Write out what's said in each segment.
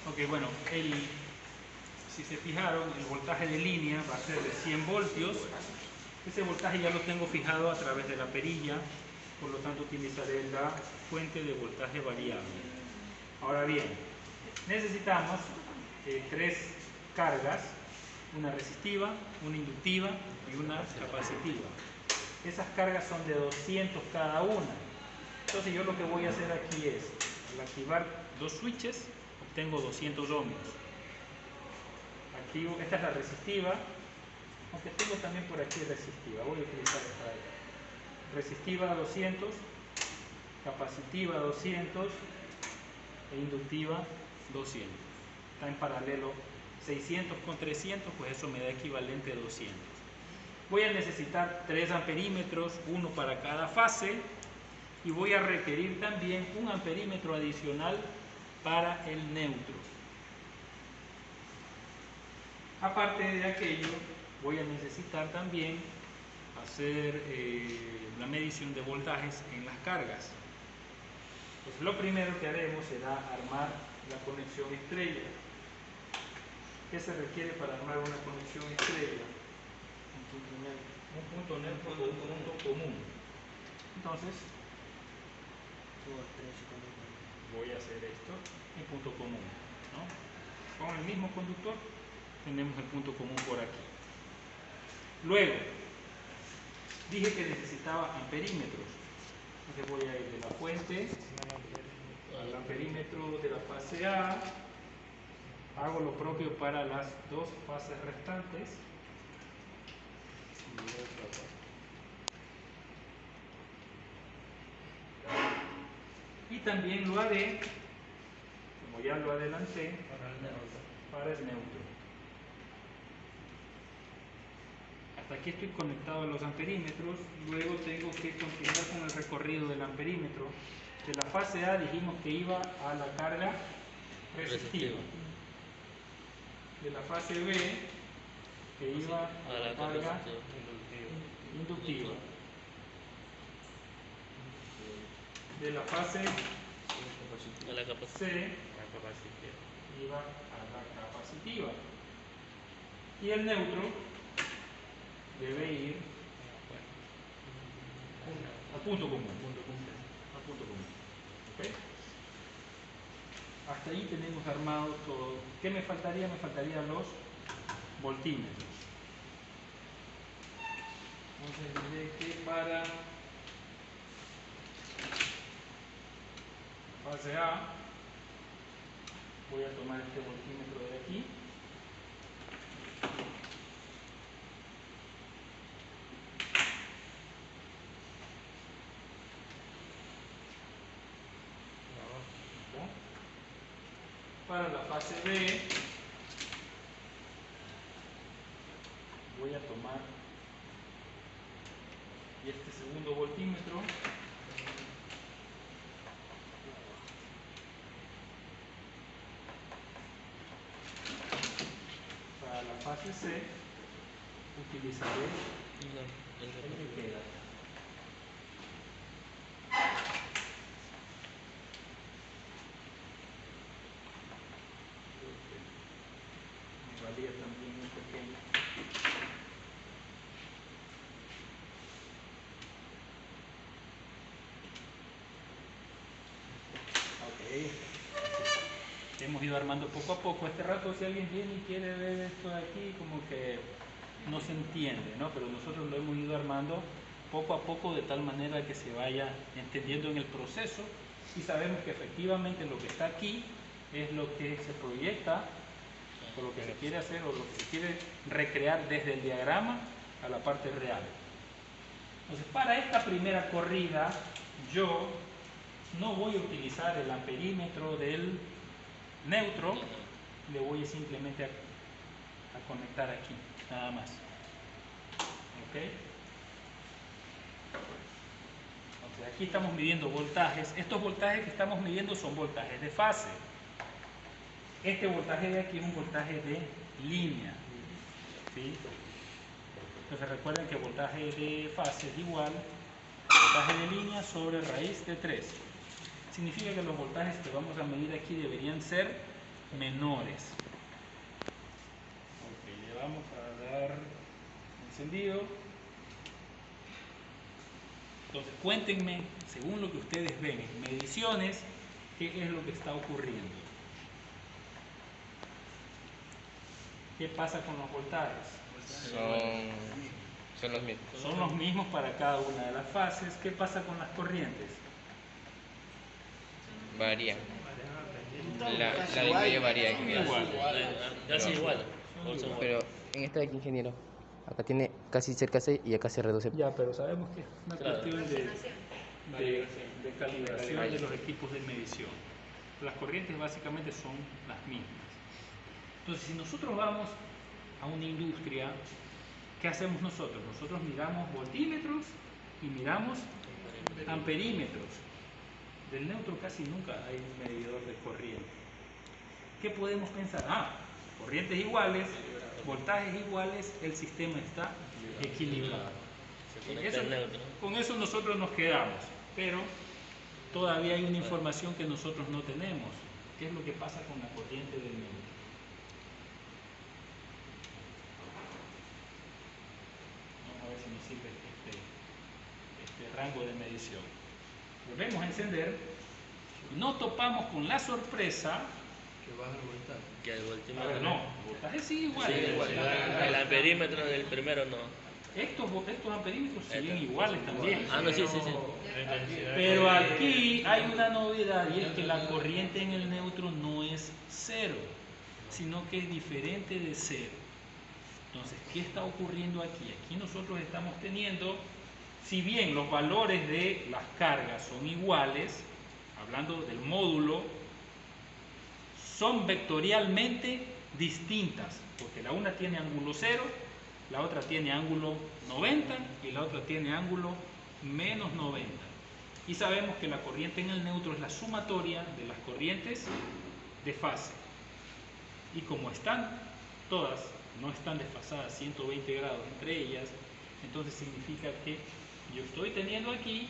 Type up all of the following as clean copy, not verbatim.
Ok, bueno, si se fijaron, el voltaje de línea va a ser de 100 voltios. Ese voltaje ya lo tengo fijado a través de la perilla, por lo tanto utilizaré la fuente de voltaje variable. Ahora bien, necesitamos 3 cargas, una resistiva, una inductiva y una capacitiva. Esas cargas son de 200 cada una. Entonces yo lo que voy a hacer aquí es, al activar 2 switches, obtengo 200 ohmios. Activo, esta es la resistiva, aunque tengo también por aquí resistiva, voy a utilizar esta de acá. Resistiva 200, capacitiva 200 e inductiva 200. Está en paralelo 600 con 300, pues eso me da equivalente a 200. Voy a necesitar 3 amperímetros, uno para cada fase, y voy a requerir también un amperímetro adicional para el neutro. Aparte de aquello, voy a necesitar también hacer la medición de voltajes en las cargas. Pues lo primero que haremos será armar la conexión estrella. ¿Qué se requiere para armar una conexión estrella? Un punto neutro o un punto común. Entonces, voy a hacer esto en punto común, ¿no? Con el mismo conductor tenemos el punto común por aquí. Luego, dije que necesitaba amperímetros. Entonces voy a ir de la fuente al amperímetro de la fase A. Hago lo propio para las 2 fases restantes. Y también lo haré, como ya lo adelanté, para el neutro. Hasta aquí estoy conectado a los amperímetros. Luego tengo que continuar con el recorrido del amperímetro. De la fase A dijimos que iba a la carga resistiva. De la fase B que iba a la carga inductiva. De la fase C iba a la capacitiva. Y el neutro debe ir al punto común. ¿Okay? Hasta ahí tenemos armado todo. ¿Qué me faltaría? Me faltarían los voltímetros. Entonces diré que para fase A voy a tomar este voltímetro de aquí. Para la fase B voy a tomar este segundo voltímetro. Para la fase C utilizaré el que queda. Me valía también un pequeño. Ok. Hemos ido armando poco a poco. Este rato, si alguien viene y quiere ver esto de aquí, como que no se entiende, ¿no? Pero nosotros lo hemos ido armando poco a poco de tal manera que se vaya entendiendo en el proceso y sabemos que efectivamente lo que está aquí es lo que se proyecta o lo que se quiere hacer o lo que se quiere recrear desde el diagrama a la parte real. Entonces, para esta primera corrida yo no voy a utilizar el amperímetro del neutro, le voy simplemente a conectar aquí, nada más. ¿Ok? Entonces, aquí estamos midiendo voltajes. Estos voltajes que estamos midiendo son voltajes de fase. Este voltaje de aquí es un voltaje de línea. ¿Sí? Entonces recuerden que voltaje de fase es igual a voltaje de línea sobre raíz de 3. Significa que los voltajes que vamos a medir aquí deberían ser menores. Ok, le vamos a dar encendido. Entonces cuéntenme, según lo que ustedes ven en mediciones, qué es lo que está ocurriendo. ¿Qué pasa con los voltajes? Son los mismos. Son los mismos para cada una de las fases. ¿Qué pasa con las corrientes? Varía. La del medio varía. Son iguales. Casi igual. Pero en esta de aquí, ingeniero, acá tiene casi cerca 6 y acá se reduce. Ya, pero sabemos que es una Claro. cuestión de calibración de los equipos de medición. Las corrientes básicamente son las mismas. Entonces, si nosotros vamos a una industria, ¿qué hacemos nosotros? Nosotros miramos voltímetros y miramos amperímetros. Del neutro casi nunca hay un medidor de corriente. ¿Qué podemos pensar? Corrientes iguales, voltajes iguales, el sistema está equilibrado. Con eso nosotros nos quedamos, pero todavía hay una información que nosotros no tenemos. ¿Qué es lo que pasa con la corriente del neutro? Vamos a ver si nos sirve este rango de medición. Volvemos a encender y no topamos con la sorpresa Que el a voltímetro. ver, no, el voltaje sigue igual. Sí, el amperímetro del primero no. Estos amperímetros siguen iguales también. No, sí. Pero aquí hay una novedad y es que la corriente en el neutro no es cero, sino que es diferente de cero. Entonces, ¿qué está ocurriendo aquí? Aquí nosotros estamos teniendo, si bien los valores de las cargas son iguales, hablando del módulo, son vectorialmente distintas, porque la una tiene ángulo 0, la otra tiene ángulo 90 y la otra tiene ángulo menos 90. Y sabemos que la corriente en el neutro es la sumatoria de las corrientes de fase. Y como están todas, no están desfasadas 120 grados entre ellas, entonces significa que yo estoy teniendo aquí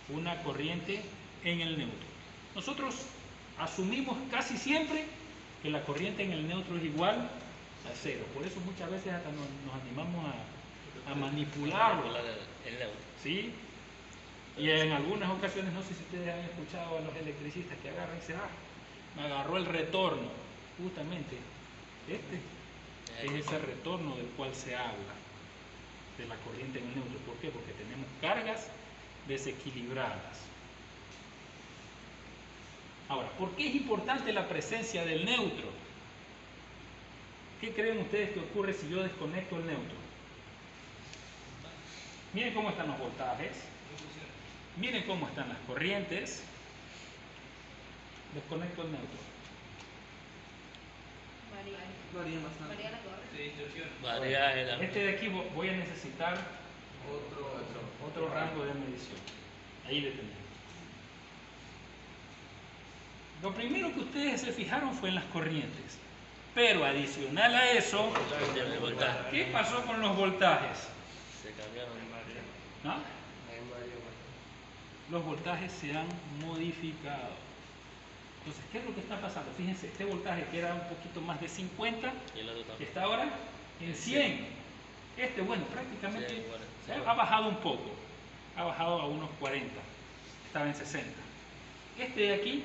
una corriente en el neutro. Nosotros asumimos casi siempre que la corriente en el neutro es igual a cero. Por eso muchas veces hasta nos animamos a manipularlo. El neutro. ¿Sí? Y en algunas ocasiones, no sé si ustedes han escuchado a los electricistas que agarran y dicen, me agarró el retorno. Justamente, este es ese retorno del cual se habla, de la corriente en el neutro. ¿Por qué? Porque tenemos cargas desequilibradas. Ahora, ¿por qué es importante la presencia del neutro? ¿Qué creen ustedes que ocurre si yo desconecto el neutro? Miren cómo están los voltajes, miren cómo están las corrientes. Desconecto el neutro. Varía bastante. Varía la corriente. Varía el Este de aquí voy a necesitar otro rango de medición. Ahí le tenemos. Lo primero que ustedes se fijaron fue en las corrientes. Pero adicional a eso, el voltaje. ¿qué pasó con los voltajes? Se cambiaron. ¿Ah? Los voltajes se han modificado. Entonces, ¿qué es lo que está pasando? Fíjense, este voltaje que era un poquito más de 50, Y el otro también. está ahora en 100. Este, bueno, prácticamente Sí, bueno, sí. ha bajado un poco. Ha bajado a unos 40. Estaba en 60. Este de aquí,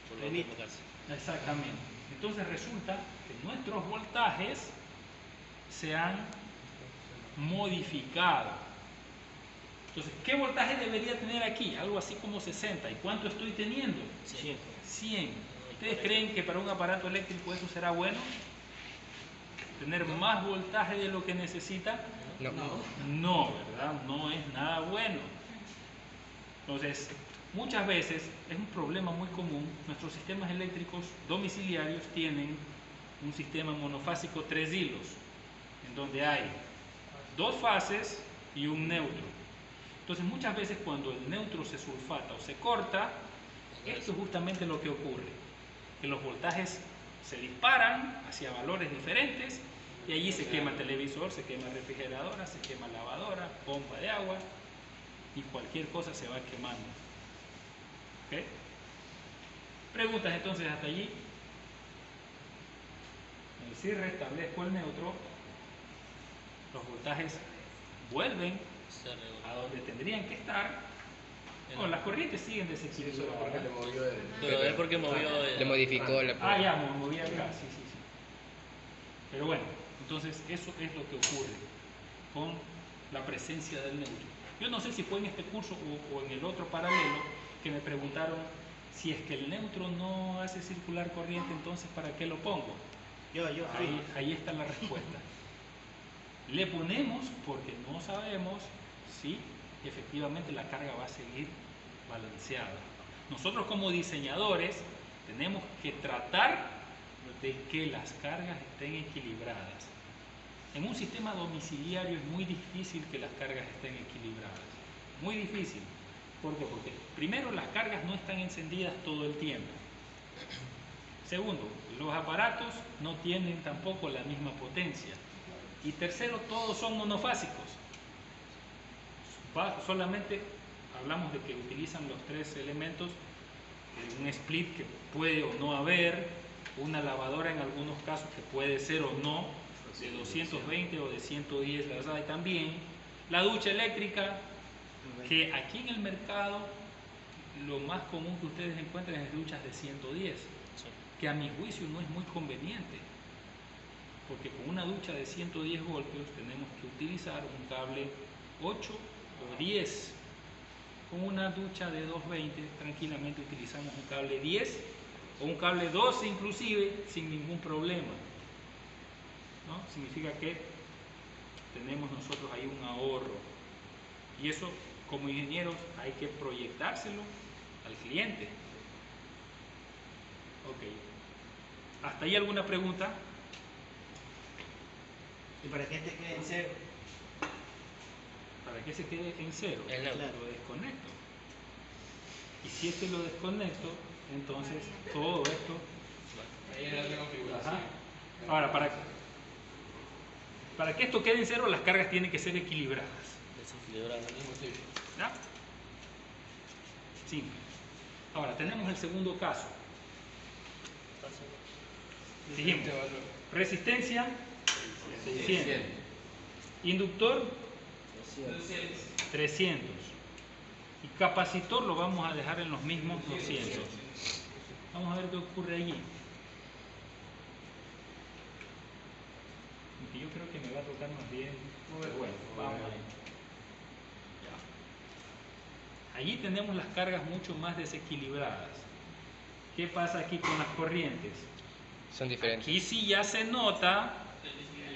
Por lo mismo casi. exactamente. Entonces resulta que nuestros voltajes se han modificado. Entonces, ¿qué voltaje debería tener aquí? Algo así como 60. ¿Y cuánto estoy teniendo? 100. ¿Ustedes creen que para un aparato eléctrico eso será bueno? ¿Tener más voltaje de lo que necesita? No, ¿verdad? No es nada bueno. Entonces, muchas veces es un problema muy común. Nuestros sistemas eléctricos domiciliarios tienen un sistema monofásico 3 hilos, en donde hay 2 fases y un neutro. Entonces, muchas veces cuando el neutro se sulfata o se corta, esto es justamente lo que ocurre, que los voltajes se disparan hacia valores diferentes y allí se quema televisor, se quema refrigeradora, se quema lavadora, pompa de agua y cualquier cosa se va quemando. ¿Ok? Preguntas entonces hasta allí. Entonces, si restablezco el neutro, los voltajes vuelven Se regula. a donde tendrían que estar. No, las corrientes siguen desequilibradas. Porque le movió el... Pero es porque movió el... Le modificó la... Ah, ya, me moví acá, sí, sí, sí. Pero bueno, entonces eso es lo que ocurre con la presencia del neutro. Yo no sé si fue en este curso o en el otro paralelo que me preguntaron si es que el neutro no hace circular corriente, entonces ¿para qué lo pongo? Ahí está la respuesta. Le ponemos porque no sabemos si efectivamente la carga va a seguir balanceada. Nosotros como diseñadores tenemos que tratar de que las cargas estén equilibradas. En un sistema domiciliario es muy difícil que las cargas estén equilibradas. Muy difícil. ¿Por qué? Porque primero las cargas no están encendidas todo el tiempo. Segundo, los aparatos no tienen tampoco la misma potencia. Y tercero, todos son monofásicos. Solamente hablamos de que utilizan los tres elementos, un split que puede o no haber, una lavadora en algunos casos que puede ser o no, de 220 o de 110 las hay también, la ducha eléctrica, que aquí en el mercado lo más común que ustedes encuentran es duchas de 110, que a mi juicio no es muy conveniente, porque con una ducha de 110 voltios tenemos que utilizar un cable 8 o 10. Con una ducha de 220 tranquilamente utilizamos un cable 10 o un cable 12 inclusive sin ningún problema, ¿no? Significa que tenemos nosotros ahí un ahorro, y eso como ingenieros hay que proyectárselo al cliente. Ok, ¿hasta ahí alguna pregunta? ¿Y para que este quede en cero? Para que se quede en cero, El neutro. lo desconecto. Y si este lo desconecto, entonces todo esto. Ahí era la configuración. Ajá. Ahora, para que esto quede en cero, las cargas tienen que ser equilibradas. Desequilibrado. ¿Ya? Simple. Ahora, tenemos el segundo caso. Dijimos, resistencia 600, inductor 300 y capacitor lo vamos a dejar en los mismos 200. Vamos a ver qué ocurre allí. Aunque yo creo que me va a tocar más bien. Pero bueno, vamos ahí. Ya. Allí tenemos las cargas mucho más desequilibradas. ¿Qué pasa aquí con las corrientes? Son diferentes. Aquí sí ya se nota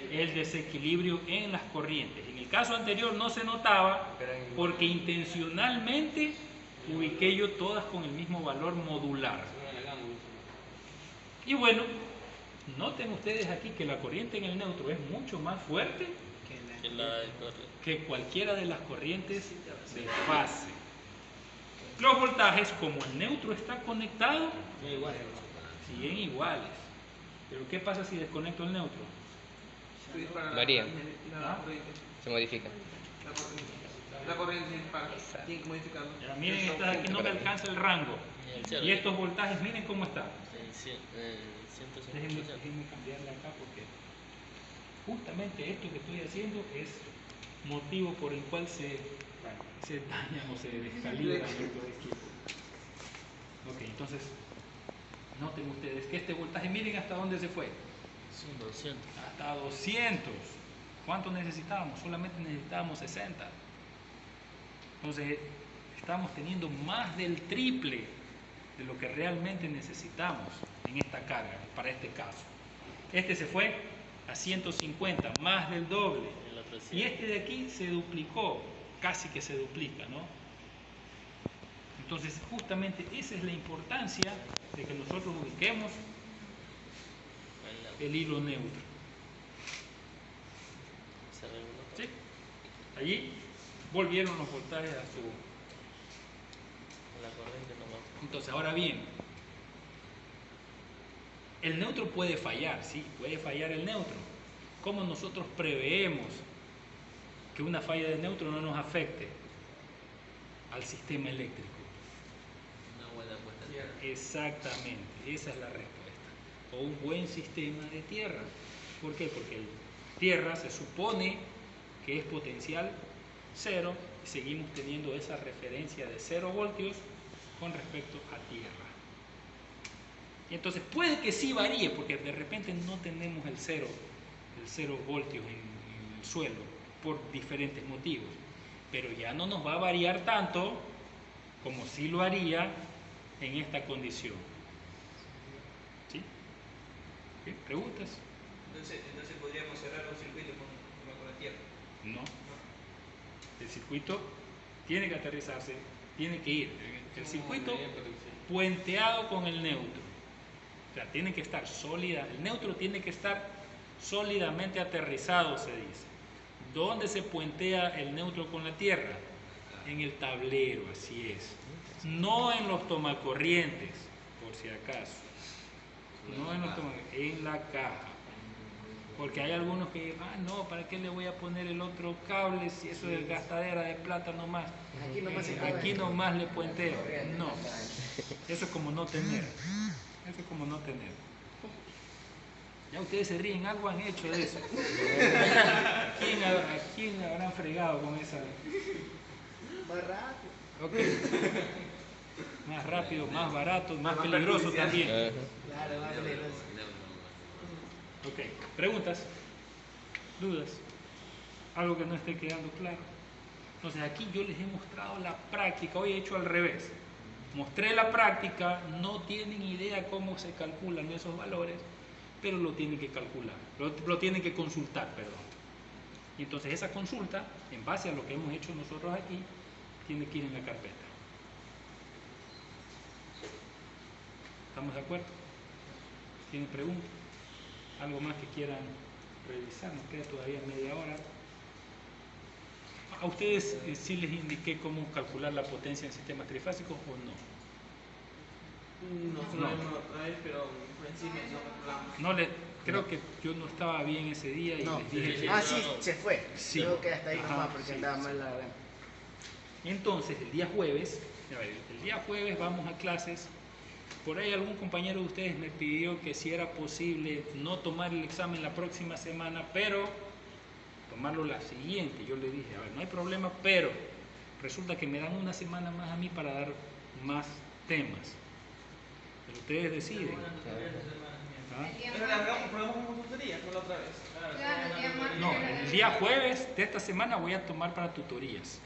el desequilibrio en las corrientes. En el caso anterior no se notaba porque intencionalmente ubiqué yo todas con el mismo valor modular. Y bueno, noten ustedes aquí que la corriente en el neutro es mucho más fuerte Que la de corre. que cualquiera de las corrientes de fase. Los voltajes, como el neutro está conectado, siguen iguales. Pero ¿qué pasa si desconecto el neutro? Varía. ¿Ah? Se modifica. La corriente se dispara. Tiene que modificarlo. Ya, miren, estas aquí no me alcanza el rango. Y estos voltajes, miren cómo están. 150%. Déjenme cambiarle acá porque justamente esto que estoy haciendo es motivo por el cual se dañan o se descalibran estos equipos. Ok, entonces noten ustedes que este voltaje, miren hasta dónde se fue. Son 200. Hasta 200. ¿Cuánto necesitábamos? Solamente necesitábamos 60. Entonces estamos teniendo más del triple de lo que realmente necesitamos en esta carga, para este caso. Este se fue a 150, más del doble. El otro Y este de aquí se duplicó, casi que se duplica, ¿no? Entonces justamente esa es la importancia de que nosotros ubiquemos el hilo neutro. Se reguló. ¿Sí? Allí volvieron los voltajes a su... La corriente no va. Entonces, ahora bien, el neutro puede fallar, sí, puede fallar el neutro. ¿Cómo nosotros preveemos que una falla de neutro no nos afecte al sistema eléctrico? Una buena puesta. Exactamente, esa es la respuesta. o un buen sistema de tierra. ¿Por qué? Porque el tierra se supone que es potencial cero y seguimos teniendo esa referencia de 0 voltios con respecto a tierra. Y entonces puede que sí varíe, porque de repente no tenemos el 0 voltios en el suelo por diferentes motivos, pero ya no nos va a variar tanto como sí lo haría en esta condición. ¿Sí? ¿Qué? ¿Preguntas? Entonces podríamos cerrar un circuito con la tierra. No. El circuito tiene que aterrizarse, tiene que ir. El circuito puenteado con el neutro. O sea, tiene que estar sólida. El neutro tiene que estar sólidamente aterrizado, se dice. ¿Dónde se puentea el neutro con la tierra? En el tablero, así es. No en los tomacorrientes, por si acaso. No en los tomacorrientes, en la caja. Porque hay algunos que dicen, no, ¿para qué le voy a poner el otro cable si eso es gastadera de plata nomás? Aquí nomás le puenteo. No, eso es como no tener. Eso es como no tener. Ya ustedes se ríen, algo han hecho de eso. ¿A quién habrán fregado con esa? Más rápido. Ok. Más rápido, más barato, más peligroso también. Claro, más peligroso. Ok, preguntas, dudas, algo que no esté quedando claro. Entonces aquí yo les he mostrado la práctica, hoy he hecho al revés. Mostré la práctica, no tienen idea cómo se calculan esos valores, pero lo tienen que calcular, lo tienen que consultar, perdón. Y entonces esa consulta, en base a lo que hemos hecho nosotros aquí, tiene que ir en la carpeta. ¿Estamos de acuerdo? ¿Tienen preguntas? ¿Algo más que quieran revisar? Nos queda todavía media hora. ¿A ustedes sí les indiqué cómo calcular la potencia en sistemas trifásicos o no? No, pero por encima no calculamos. No creo que yo no estaba bien ese día y les dije que... Sí, se fue. Sí. Creo que hasta ahí Ajá, nomás porque sí, andaba sí. mal la... Entonces, el día jueves vamos a clases. Por ahí algún compañero de ustedes me pidió que si era posible no tomar el examen la próxima semana, pero tomarlo la siguiente. Yo le dije, a ver, no hay problema, pero resulta que me dan una semana más a mí para dar más temas. Pero ustedes deciden. ¿Ah? Pero le hagamos una tutoría con la otra vez. No, el día jueves de esta semana voy a tomar para tutorías.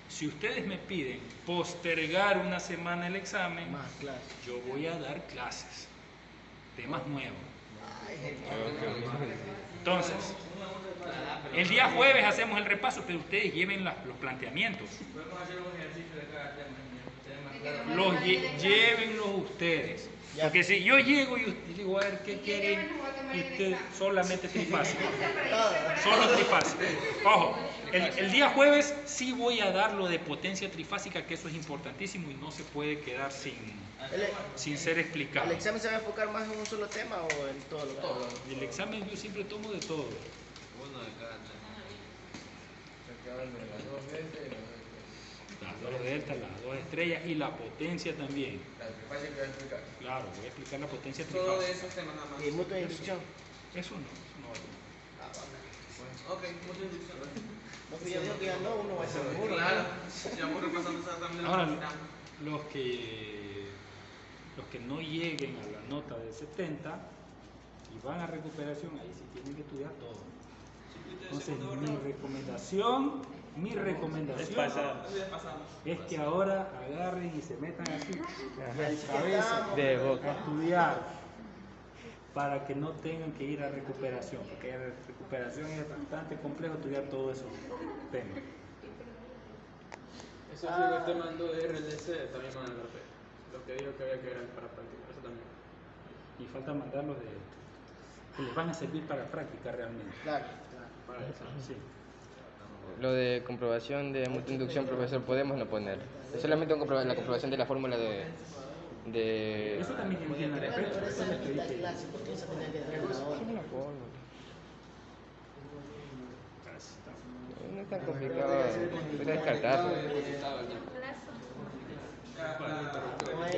Si ustedes me piden postergar una semana el examen, Más clases. yo voy a dar clases, temas nuevos. Entonces, el día jueves hacemos el repaso, pero ustedes lleven los planteamientos. Podemos hacer un ejercicio de cada tema. Llévenlos ustedes. Porque si yo llego y digo, a ver, ¿qué quieren? Y usted solamente trifásico. Solo trifásico. Ojo, el día jueves sí voy a dar lo de potencia trifásica, que eso es importantísimo y no se puede quedar sin ser explicado. ¿El examen se va a enfocar más en un solo tema o en todo lo que... El examen yo siempre tomo de todo. Uno de cada tema. Las dos deltas, las dos estrellas y la potencia también. Claro, voy a explicar la potencia Todo de trifásica. esos temas nada más. ¿Y mutua de inducción? Eso no. Ok, mucha inducción. No, pues yo digo que ya no, uno va a ser seguro. Claro, si vamos repasando esa también lo Ahora, necesitamos. los que no lleguen a la nota de 70 y van a recuperación, ahí sí tienen que estudiar todo. Entonces, mi recomendación es que ahora agarren y se metan así, de cabeza, De boca. a estudiar, para que no tengan que ir a recuperación, porque en recuperación es bastante complejo estudiar todos esos temas. Eso es lo que te mandó de RLC también con el GRP. Lo que dijo que había que ver para practicar, eso también. Y falta mandarlos que les van a servir para práctica realmente. Claro. Para eso. Sí. Lo de comprobación de mutua inducción, profesor, podemos no poner. Es solamente la comprobación de la fórmula de... Eso también tiene respeto. Pero Eso esa es lo que es la dije. clase, porque esa tenía que tener una hora. Solo la fórmula. Casi está. No es tan complicado. Puede descartarlo. Estaba el tiempo. No hay